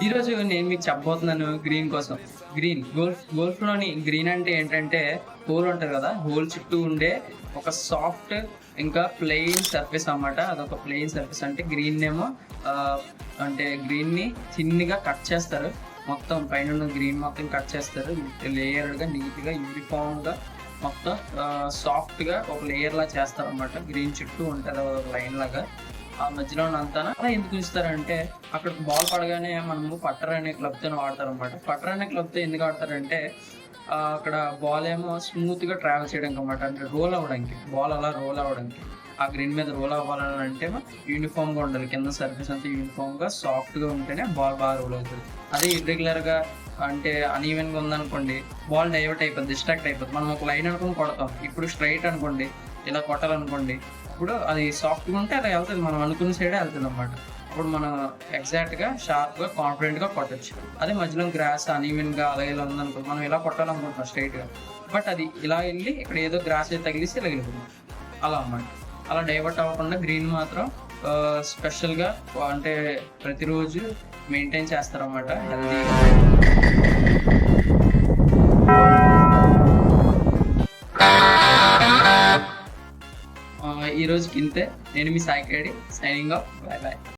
ఈరోజు నేను మీకు చెప్పబోతున్నాను గ్రీన్ కోసం. గోల్ఫ్‌లోని గ్రీన్ అంటే ఏంటంటే హోల్ ఉంటది కదా! హోల్ చుట్టూ ఉండే ఒక సాఫ్ట్ ఇంకా ప్లెయిన్ సర్ఫేస్ అన్నమాట. అదొక ప్లెయిన్ సర్ఫేస్ అంటే గ్రీన్‌నేమో అంటే గ్రీన్‌ని థిన్‌గా కట్ చేస్తారు. మొత్తం పైనున్న గ్రీన్ మొత్తం కట్ చేస్తారు. లేయర్డ్‌గా, నీట్‌గా, యూనిఫార్మ్‌గా మొత్తం సాఫ్ట్‌గా ఒక లేయర్‌లా చేస్తారన్నమాట. గ్రీన్ చుట్టూ ఉంటది ఒక లైన్ లాగా. ఆ మధ్యలోనంతా అలా ఎందుకు ఉంచుతారంటే అక్కడ బాల్ పడగానే మనము పట్టర్ అనే క్లబ్‌తోని వాడతారనమాట. పట్టర్ అనే క్లబ్‌తో ఎందుకు ఆడతారంటే అక్కడ బాల్ ఏమో స్మూత్‌గా ట్రావెల్ చేయడానికి అనమాట. అంటే రోల్ అవ్వడానికి. బాల్ అలా రోల్ అవ్వడానికి. ఆ గ్రీన్ మీద రోల్ అవ్వాలని అంటే యూనిఫామ్‌గా ఉండాలి. కింద సర్ఫేస్ అంతా యూనిఫామ్‌గా సాఫ్ట్‌గా ఉంటేనే బాల్ బాగా రోల్ అవుతది. అదే ఇర్రెగ్యులర్‌గా అంటే అన్‌ఈవెన్‌గా ఉందనుకోండి బాల్ డైవర్ట్ అయిపోద్ది. డిస్ట్రాక్ట్ అయిపోద్ది. మనం ఒక లైన్ అనుకుని కొడతాం. ఇప్పుడు స్ట్రెయిట్ అనుకోండి ఇలా కొట్టాలనుకోండి ఇప్పుడు అది సాఫ్ట్‌గా ఉంటే అలా ఎళ్తది. మనం అనుకున్న సైడే ఎళ్తదనమాట. అప్పుడు మనం ఎగ్జాక్ట్‌గా, షార్ప్‌గా, కాన్ఫిడెంట్‌గా కొట్టొచ్చు. అదే మధ్యలో గ్రాస్ అన్‌ఈవెన్‌గా అలా ఇలా ఉందనుకో మనం ఇలా కొట్టాలనుకుంటున్నాం స్ట్రెయిట్‌గా. బట్ అది ఇలా ఎళ్లి ఇక్కడ ఏదో గ్రాస్ ఏదో తగిలేసి ఇలా ఎళ్ళిపోతుంది. అలా అన్నమాట. అలా డైవర్ట్ అవ్వకుండా గ్రీన్ మాత్రం స్పెషల్‌గా అంటే ప్రతిరోజు మెయింటైన్ చేస్తారనమాట హెల్తీగా. ఈ రోజుకి ఇంతే. నేను మీ సాయి కేడి. Signing off. Bye by.